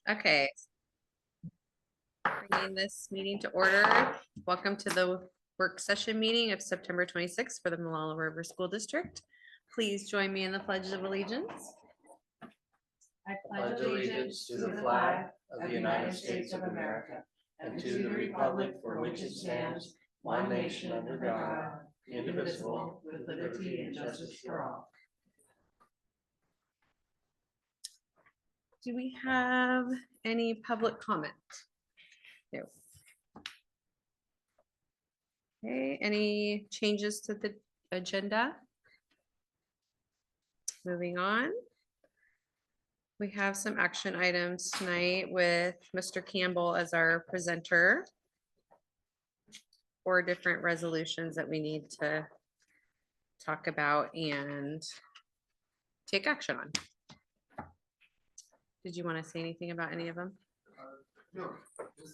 Okay. Bringing this meeting to order. Welcome to the work session meeting of September 26th for the Malala River School District. Please join me in the Pledge of Allegiance. I pledge allegiance to the flag of the United States of America and to the republic for which it stands, one nation under God, indivisible, with liberty and justice for all. Do we have any public comment? No. Okay, any changes to the agenda? Moving on. We have some action items tonight with Mr. Campbell as our presenter. 4 different resolutions that we need to talk about and take action on. Did you want to say anything about any of them?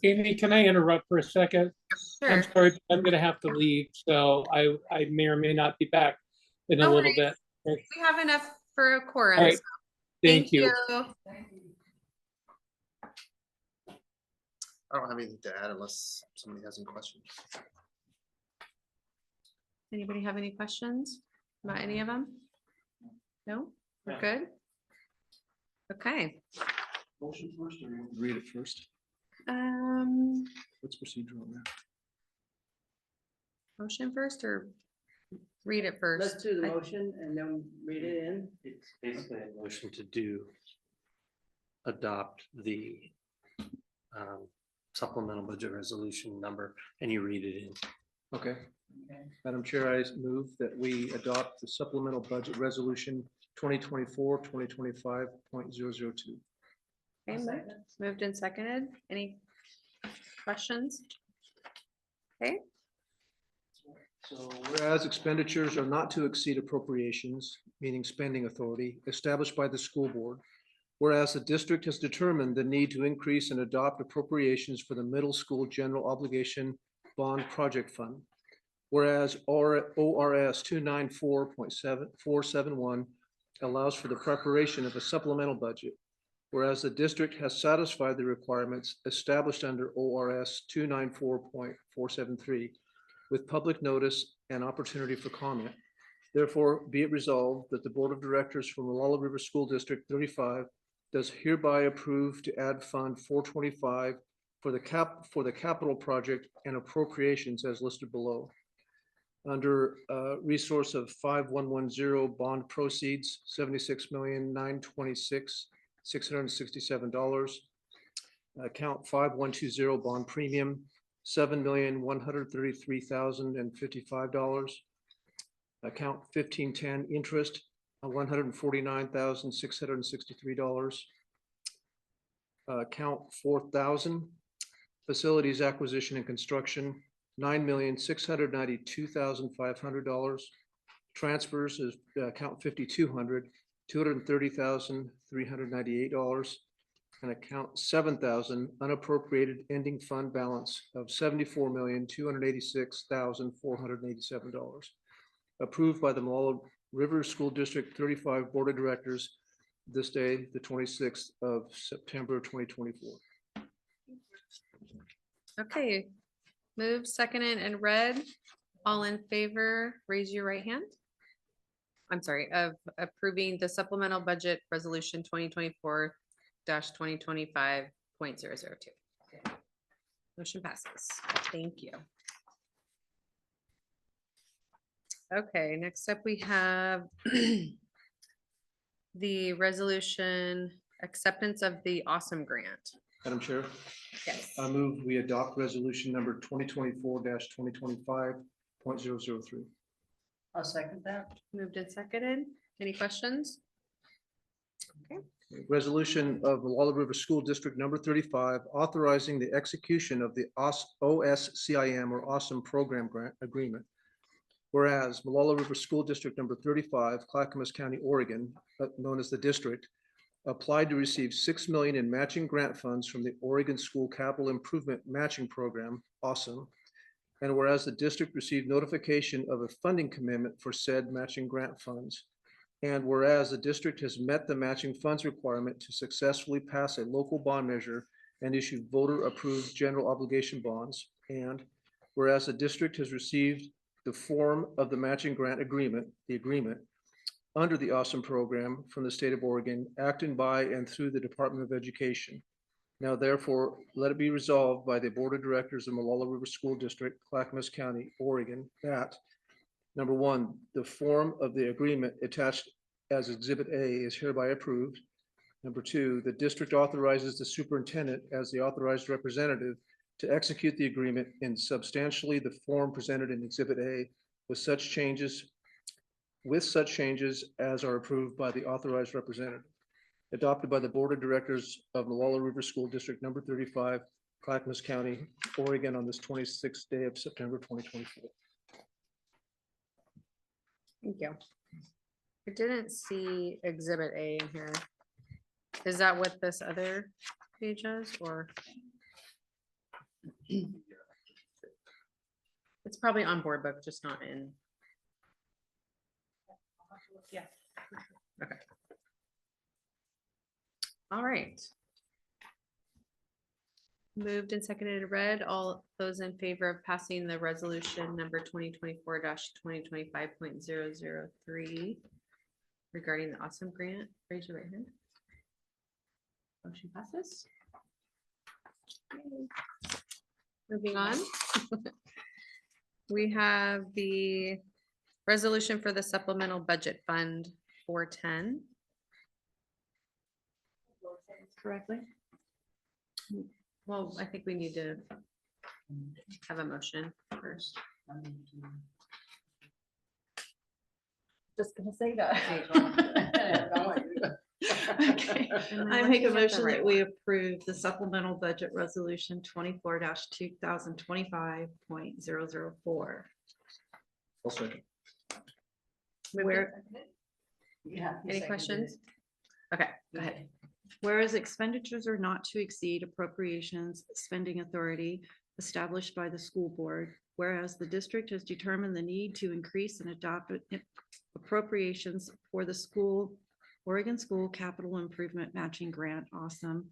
Amy, can I interrupt for a second? Sure. I'm sorry, I'm gonna have to leave, so I may or may not be back in a No little worries. bit. We have enough for a quorum. All right. so Thank you. I don't have anything to add unless somebody has any questions. Anybody have any questions about any of them? No, we're good. Okay. Motion first or read it first? What's procedural on that? Motion first or read it first? Let's do the motion and then read it in. It's basically a motion to adopt the supplemental budget resolution number, and you read it in. Okay. Madam Chair, I move that we adopt the supplemental budget resolution 2024-2025.002. Okay, moved and seconded. Any questions? Okay, So whereas expenditures are not to exceed appropriations, meaning spending authority, established by the school board, whereas the district has determined the need to increase and adopt appropriations for the middle school general obligation bond project fund, whereas ORS 294.7471 allows for the preparation of a supplemental budget, whereas the district has satisfied the requirements established under ORS 294.473 with public notice and opportunity for comment. Therefore, be it resolved that the Board of Directors for Malala River School District 35 does hereby approve to add Fund 425 for the capital project and appropriations as listed below. Under resource of 5110 bond proceeds, $76,926,667. Account 5120 bond premium, $7,133,055. Account 1510 interest, $149,663. Account 4000 facilities acquisition and construction, $9,692,500. Transfers is account 5200, $230,398, and account 7000 unappropriated ending fund balance of $74,286,487. Approved by the Malala River School District 35 Board of Directors this day, the 26th of September, 2024. okay. Moved, seconded, and read. All in favor, raise your right hand. I'm sorry, of approving the supplemental budget resolution 2024-2025.002. Motion passes. Thank you. Okay, next up we have the resolution acceptance of the Awesome Grant. Madam Chair, Yes. I move we adopt resolution number 2024-2025.003. I'll second that. Moved and seconded. Any questions? Okay, Resolution of Malala River School District number 35, authorizing the execution of the OSCIM or Awesome Program Grant Agreement. Whereas Malala River School District number 35, Clackamas County, Oregon, known as the district, applied to receive $6 million in matching grant funds from the Oregon School Capital Improvement Matching Program, Awesome. And whereas the district received notification of a funding commitment for said matching grant funds. And whereas the district has met the matching funds requirement to successfully pass a local bond measure and issue voter-approved general obligation bonds. And whereas the district has received the form of the matching grant agreement, the agreement, under the Awesome Program from the state of Oregon, acting by and through the Department of Education. Now therefore, let it be resolved by the Board of Directors of Molalla River School District, Clackamas County, Oregon, that number one, the form of the agreement attached as Exhibit A is hereby approved. Number two, the district authorizes the superintendent as the authorized representative to execute the agreement in substantially the form presented in Exhibit A with such changes as are approved by the authorized representative, adopted by the Board of Directors of Molalla River School District number 35, Clackamas County, Oregon, on this 26th day of September 2024. Thank you. I didn't see Exhibit A in here. Is that what this other page is, or? It's probably on board book, just not in. Yeah. Okay. All right. Moved and seconded, read. All those in favor of passing the resolution number 2024-2025.003 regarding the Awesome Grant, raise your right hand. Motion passes. Moving on. We have the resolution for the supplemental budget fund 410. Correctly. Well, I think we need to have a motion first. Just gonna say that. Okay. Am I I make looking a at the motion right that we approve the supplemental budget resolution 24-2025.004. I'll second. Moved Where, and- Any questions? Okay, go ahead. whereas expenditures are not to exceed appropriations spending authority established by the school board, whereas the district has determined the need to increase and adopt appropriations for the Oregon School Capital Improvement Matching Grant, Awesome,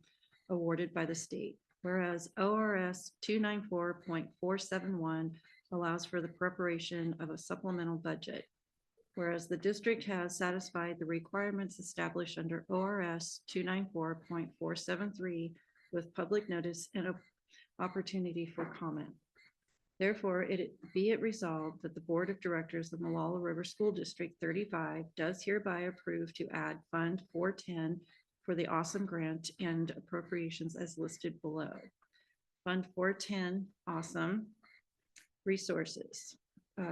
awarded by the state. Whereas ORS 294.471 allows for the preparation of a supplemental budget. Whereas the district has satisfied the requirements established under ORS 294.473 with public notice and an opportunity for comment. Therefore, it resolved that the Board of Directors of Molalla River School District 35 does hereby approve to add Fund 410 for the Awesome Grant and appropriations as listed below. Fund 410, Awesome Resources.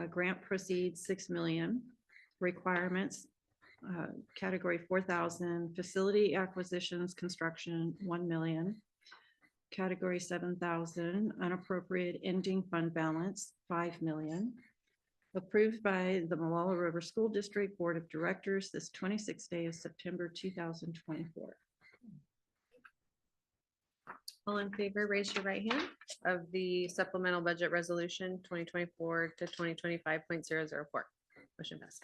Grant proceeds 6 million. Requirements, category 4,000. Facility acquisitions, construction 1 million. Category 7,000, unappropriated ending fund balance, 5 million. Approved by the Molalla River School District Board of Directors this 26th day of September 2024. All in favor, raise your right hand of the supplemental budget resolution 2024 to 2025.004. Motion passes.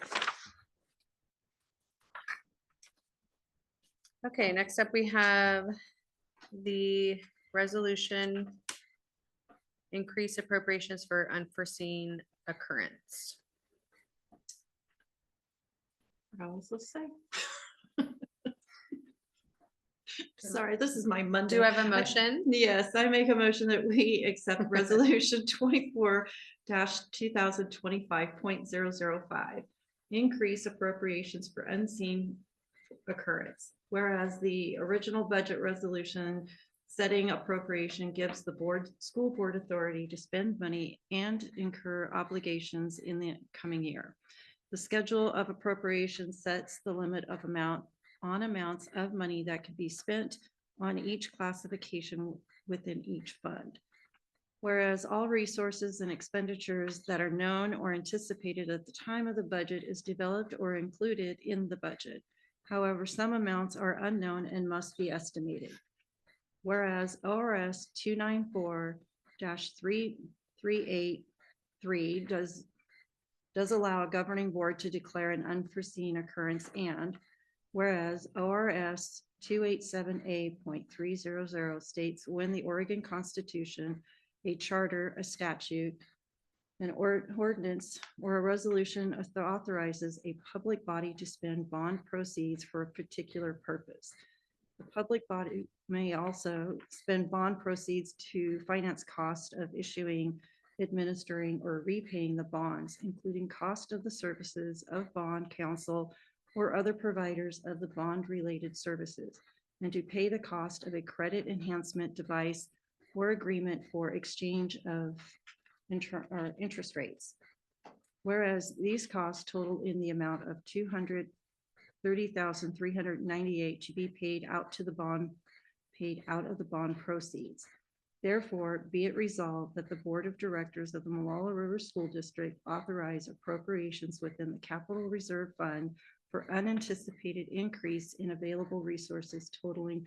Okay, next up we have the resolution increase appropriations for unforeseen occurrence. What else to say? Sorry, this is my Monday. Do I have a motion? Yes, I make a motion that we accept resolution 24-2025.005. Increase appropriations for unseen occurrence. Whereas the original budget resolution setting appropriation gives the school board authority to spend money and incur obligations in the coming year. The schedule of appropriation sets the limit of amounts of money that can be spent on each classification within each fund. Whereas all resources and expenditures that are known or anticipated at the time of the budget is developed or included in the budget. However, some amounts are unknown and must be estimated. Whereas ORS 294-3383 does allow a governing board to declare an unforeseen occurrence, and whereas ORS 287A.300 states when the Oregon Constitution, a charter, a statute, an ordinance, or a resolution authorizes a public body to spend bond proceeds for a particular purpose. The public body may also spend bond proceeds to finance cost of issuing, administering, or repaying the bonds, including cost of the services of bond counsel or other providers of the bond-related services, and to pay the cost of a credit enhancement device or agreement for exchange of interest rates. Whereas these costs total in the amount of $230,398 to be paid out of the bond proceeds. Therefore, be it resolved that the Board of Directors of the Molalla River School District authorize appropriations within the Capital Reserve Fund for unanticipated increase in available resources totaling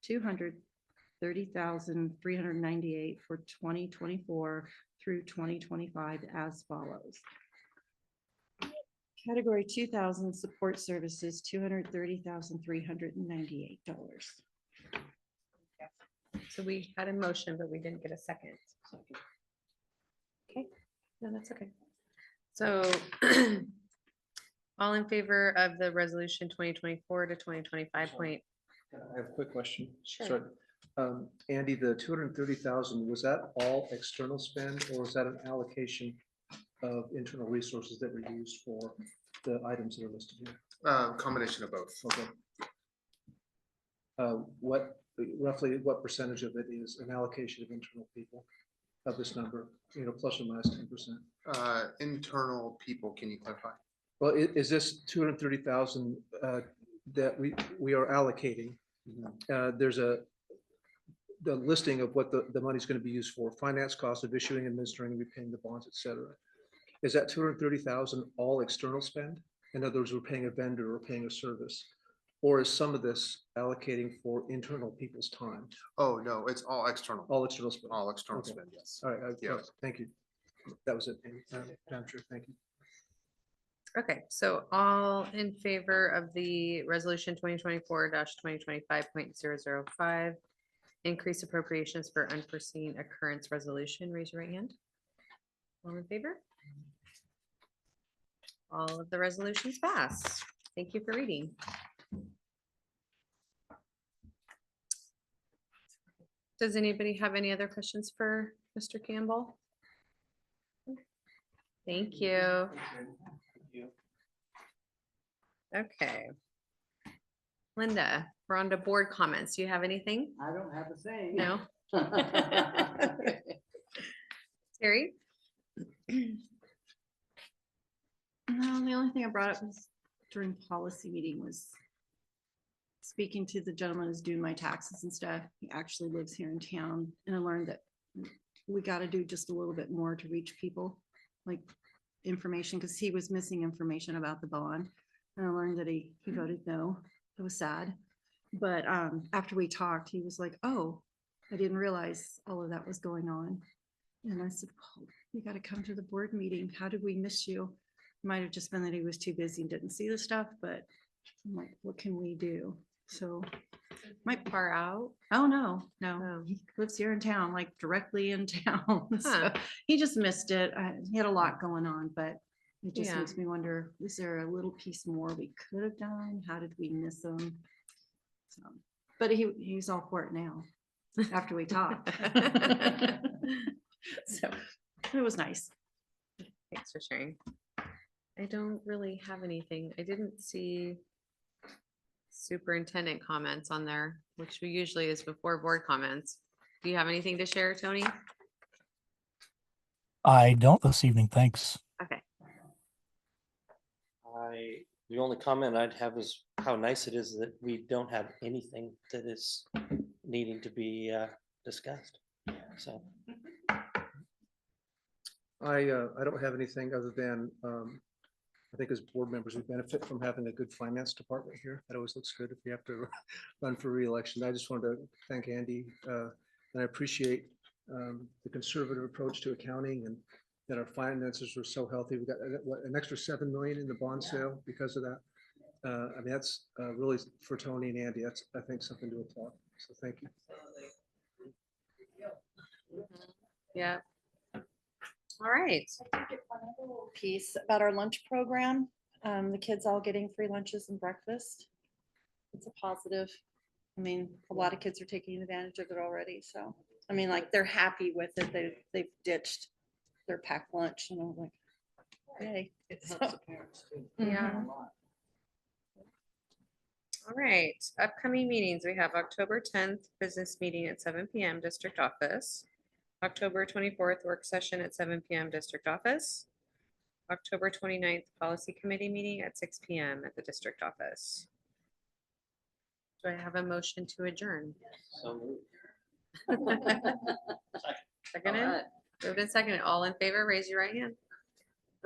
$230,398 for 2024 through 2025 as follows. Category 2000 support services, $230,398. So we had a motion, but we didn't get a second. Okay, no, that's okay. So all in favor of the resolution 2024 to 2025 point? I have a quick question. Sure. Sorry. Andy, the 230,000, was that all external spend, or was that an allocation of internal resources that were used for the items that are listed here? Combination of both. Okay. Roughly what percentage of it is an allocation of internal people of this number, plus or minus 10%? Internal people, can you clarify? Well, is this 230,000 that we are allocating? There's the listing of what the money's going to be used for: finance costs of issuing, administering, and repaying the bonds, et cetera. Is that 230,000 all external spend? In other words, we're paying a vendor or paying a service, or is some of this allocating for internal people's time? Oh, no, it's all external. All external spend. All external Okay. spend, yes. All right. Yeah. Thank you. That was it. Madam Chair, thank you. Okay, so all in favor of the resolution 2024-2025.005, increase appropriations for unforeseen occurrence resolution, raise your right hand. All in favor? All of the resolutions pass. Thank you for reading. Does anybody have any other questions for Mr. Campbell? Thank you. Okay. Linda, we're on to board comments. Do you have anything? I don't have a thing. No? Terry? No, the only thing I brought up was during policy meeting was speaking to the gentleman who's doing my taxes and stuff. He actually lives here in town, and I learned that we got to do just a little bit more to reach people, like information, because he was missing information about the bond. And I learned that he voted no. It was sad. But after we talked, he was like, oh, I didn't realize all of that was going on. And I said, well, you got to come to the board meeting. How did we miss you? Might have just been that he was too busy and didn't see the stuff, but I'm like, what can we do? So might Far out? oh, no, no. Oh. He lives here in town, like directly in town. So Huh. he just missed it. He had a lot going on, but it just Yeah. makes me wonder, is there a little piece more we could have done? How did we miss him? So, but he's all for it now after we talked. So it was nice. Thanks for sharing. I don't really have anything. I didn't see superintendent comments on there, which we usually is before board comments. Do you have anything to share, Tony? I don't this evening, thanks. Okay. The only comment I'd have is how nice it is that we don't have anything that is needing to be discussed. So, I don't have anything other than, I think as board members, we benefit from having a good finance department here. That always looks good if you have to run for reelection. I just wanted to thank Andy, and I appreciate the conservative approach to accounting and that our finances were so healthy. We got what, an extra 7 million in the bond sale because of that. I mean, that's really for Tony and Andy. That's, I think, something to applaud. So thank you. Yeah. All right. Piece about our lunch program, the kids all getting free lunches and breakfast. It's a positive. I mean, a lot of kids are taking advantage of it already, so, I mean, like, they're happy with it. They've ditched their packed lunch, and I'm like, yay. It So- helps the parents too. Yeah. Mhm. All right, upcoming meetings, we have October 10th, business meeting at 7 PM, district office. October 24th, work session at 7 PM, district office. October 29th, policy committee meeting at 6 PM at the district office. Do I have a motion to adjourn? So moved. Seconded, moved and seconded, all in favor, raise your right hand.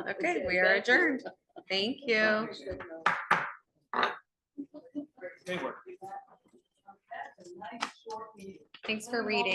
Okay, we are adjourned. Thank you. Thanks for reading.